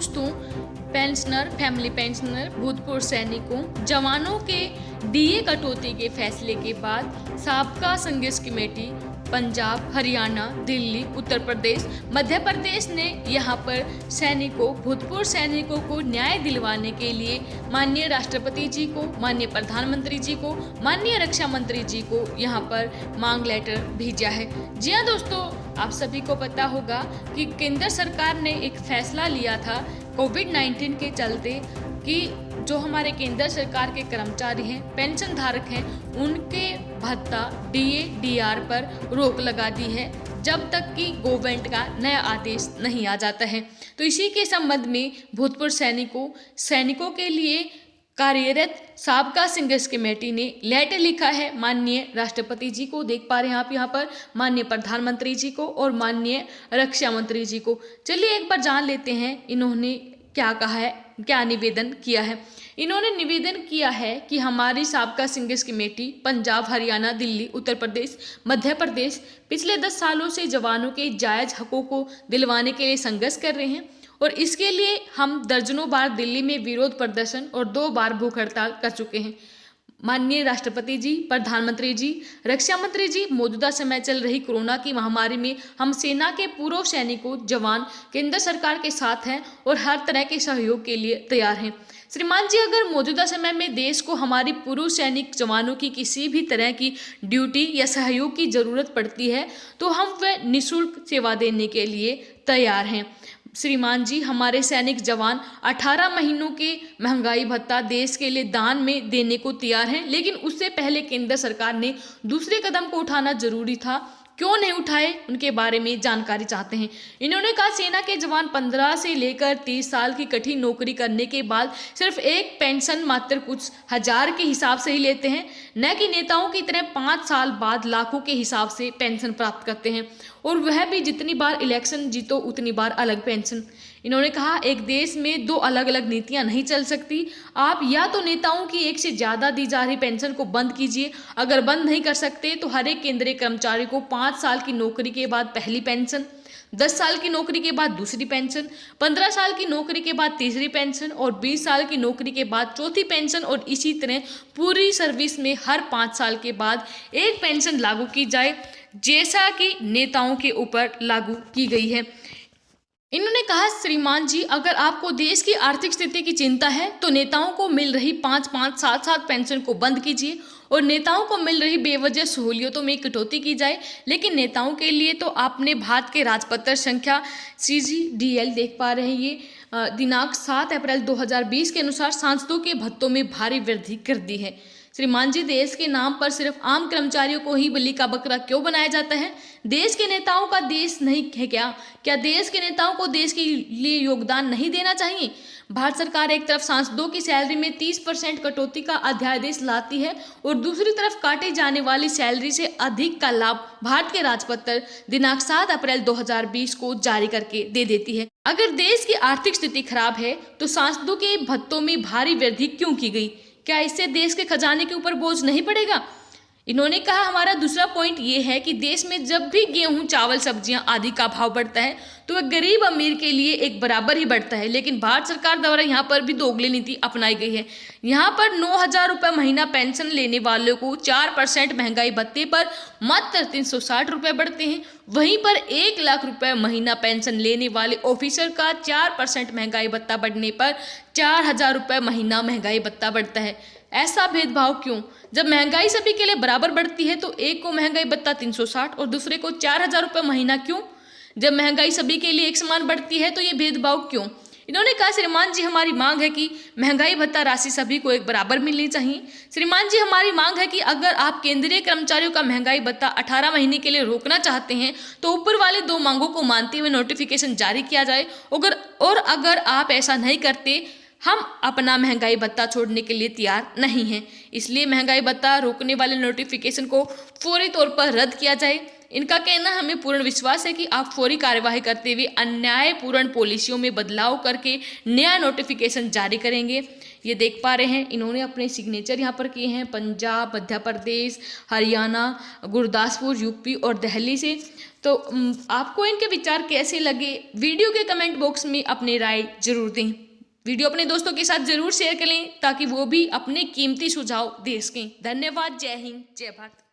दोस्तों, pensioner, family pensioner, भूतपूर्व सैनिकों, जवानों के डीए कटौती के फैसले के बाद साबका संघर्ष कमेटी पंजाब, हरियाणा, दिल्ली, उत्तर प्रदेश, मध्य प्रदेश ने यहाँ पर सैनिकों, भूतपूर्व सैनिकों को न्याय दिलवाने के लिए माननीय राष्ट्रपति जी को, माननीय प्रधानमंत्री जी को, माननीय रक्षा मंत्री जी को यहाँ पर मांग लेटर भेजा है। जी हाँ दोस्तों, आप सभी को पता होगा कि केंद्र सरकार ने एक फैसला लिया था कोविड-19 के चलते कि जो हमारे केंद्र सरकार के कर्मचारी हैं, पेंशन धारक हैं, उनके भत्ता डीए डीआर पर रोक लगा दी है जब तक कि गवर्नमेंट का नया आदेश नहीं आ जाता है। तो इसी के संबंध में भूतपूर्व सैनिकों के लिए कार्यरत साबका संघर्ष कमेटी ने लेटर लिखा है माननीय राष्ट्रपति जी को, देख पा रहे हैं आप यहाँ पर, माननीय प्रधानमंत्री जी को और माननीय रक्षा मंत्री जी को। चलिए एक बार जान लेते हैं इन्होंने क्या कहा है, क्या निवेदन किया है। इन्होंने निवेदन किया है कि हमारी साबका संघर्ष कमेटी पंजाब, हरियाणा, दिल्ली, उत्तर प्रदेश, मध्य प्रदेश पिछले 10 सालों से जवानों के जायज़ हकों को दिलवाने के लिए संघर्ष कर रहे हैं और इसके लिए हम दर्जनों बार दिल्ली में विरोध प्रदर्शन और 2 बार भूख हड़ताल कर चुके हैं। माननीय राष्ट्रपति जी, प्रधानमंत्री जी, रक्षा मंत्री जी, मौजूदा समय चल रही कोरोना की महामारी में हम सेना के पूर्व सैनिकों, जवान केंद्र सरकार के साथ हैं और हर तरह के सहयोग के लिए तैयार हैं। श्रीमान जी, अगर मौजूदा समय में देश को हमारी पूर्व सैनिक जवानों की किसी भी तरह की ड्यूटी या सहयोग की जरूरत पड़ती है तो हम वह निःशुल्क सेवा देने के लिए तैयार हैं। श्रीमान जी, हमारे सैनिक जवान 18 महीनों के महंगाई भत्ता देश के लिए दान में देने को तैयार हैं, लेकिन उससे पहले केंद्र सरकार ने दूसरे कदम को उठाना जरूरी था। क्यों नहीं उठाए, उनके बारे में जानकारी चाहते हैं। इन्होंने कहा, सेना के जवान 15 से लेकर 30 साल की कठिन नौकरी करने के बाद सिर्फ एक पेंशन मात्र कुछ हजार के हिसाब से ही लेते हैं, न कि नेताओं की तरह 5 साल बाद लाखों के हिसाब से पेंशन प्राप्त करते हैं, और वह भी जितनी बार इलेक्शन जीतो उतनी बार अलग पेंशन। इन्होंने कहा, एक देश में 2 अलग अलग नीतियां नहीं चल सकती। आप या तो नेताओं की 1 से ज़्यादा दी जा रही पेंशन को बंद कीजिए, अगर बंद नहीं कर सकते तो हर एक केंद्रीय कर्मचारी को 5 साल की नौकरी के बाद पहली पेंशन, 10 साल की नौकरी के बाद दूसरी पेंशन, 15 साल की नौकरी के बाद तीसरी पेंशन और 20 साल की नौकरी के बाद चौथी पेंशन, और इसी तरह पूरी सर्विस में हर 5 साल के बाद एक पेंशन लागू की जाए, जैसा कि नेताओं के ऊपर लागू की गई है। इन्होंने कहा, श्रीमान जी, अगर आपको देश की आर्थिक स्थिति की चिंता है तो नेताओं को मिल रही 5-5, 7-7 पेंशन को बंद कीजिए और नेताओं को मिल रही बेवजह सहूलियतों में कटौती की जाए। लेकिन नेताओं के लिए तो आपने भारत के राजपत्र संख्या CGDL देख पा रहे हैं, ये दिनांक 7 अप्रैल 2020 के अनुसार सांसदों के भत्तों में भारी वृद्धि कर दी है। श्रीमान जी, देश के नाम पर सिर्फ आम कर्मचारियों को ही बलि का बकरा क्यों बनाया जाता है? देश के नेताओं का देश नहीं है क्या? क्या देश के नेताओं को देश के लिए योगदान नहीं देना चाहिए? भारत सरकार एक तरफ सांसदों की सैलरी में 30% कटौती का अध्यादेश लाती है और दूसरी तरफ काटे जाने वाली सैलरी से अधिक का लाभ भारत के राजपत्र दिनांक 7 अप्रैल 2020 को जारी करके दे देती है। अगर देश की आर्थिक स्थिति खराब है तो सांसदों के भत्तों में भारी वृद्धि क्यों की गई? क्या इससे देश के खजाने के ऊपर बोझ नहीं पड़ेगा? इन्होंने कहा, हमारा दूसरा पॉइंट ये है कि देश में जब भी गेहूं, चावल, सब्जियां आदि का भाव बढ़ता है तो वह गरीब अमीर के लिए एक बराबर ही बढ़ता है, लेकिन भारत सरकार द्वारा यहाँ पर भी दोगली नीति अपनाई गई है। यहाँ पर 9,000 रुपये महीना पेंशन लेने वालों को 4% महंगाई भत्ते पर मात्र 360 रुपये बढ़ते हैं, वहीं पर 1 लाख रुपये महीना पेंशन लेने वाले ऑफिसर का 4% महंगाई भत्ता बढ़ने पर 4,000 रुपये महीना महंगाई भत्ता बढ़ता है। ऐसा भेदभाव क्यों? जब महंगाई सभी के लिए बराबर बढ़ती है तो एक को महंगाई भत्ता 360 और दूसरे को 4,000 रुपये महीना क्यों? जब महंगाई सभी के लिए एक समान बढ़ती है तो ये भेदभाव क्यों? इन्होंने कहा, श्रीमान जी, हमारी मांग है कि महंगाई भत्ता राशि सभी को एक बराबर मिलनी चाहिए। श्रीमान जी, हमारी मांग है कि अगर आप केंद्रीय कर्मचारियों का महंगाई भत्ता 18 महीने के लिए रोकना चाहते हैं तो ऊपर वाले 2 मांगों को मानते हुए नोटिफिकेशन जारी किया जाए, और अगर आप ऐसा नहीं करते हम अपना महंगाई भत्ता छोड़ने के लिए तैयार नहीं हैं। इसलिए महंगाई भत्ता रोकने वाले नोटिफिकेशन को फौरी तौर पर रद्द किया जाए। इनका कहना है, हमें पूर्ण विश्वास है कि आप फौरी कार्यवाही करते हुए अन्यायपूर्ण पॉलिसियों में बदलाव करके नया नोटिफिकेशन जारी करेंगे। ये देख पा रहे हैं, इन्होंने अपने सिग्नेचर यहाँ पर किए हैं पंजाब, मध्य प्रदेश, हरियाणा, गुरदासपुर, यूपी और दिल्ली से। तो आपको इनके विचार कैसे लगे, वीडियो के कमेंट बॉक्स में अपनी राय जरूर दें। वीडियो अपने दोस्तों के साथ जरूर शेयर करें ताकि वो भी अपने कीमती सुझाव दे सकें। धन्यवाद। जय हिंद, जय भारत।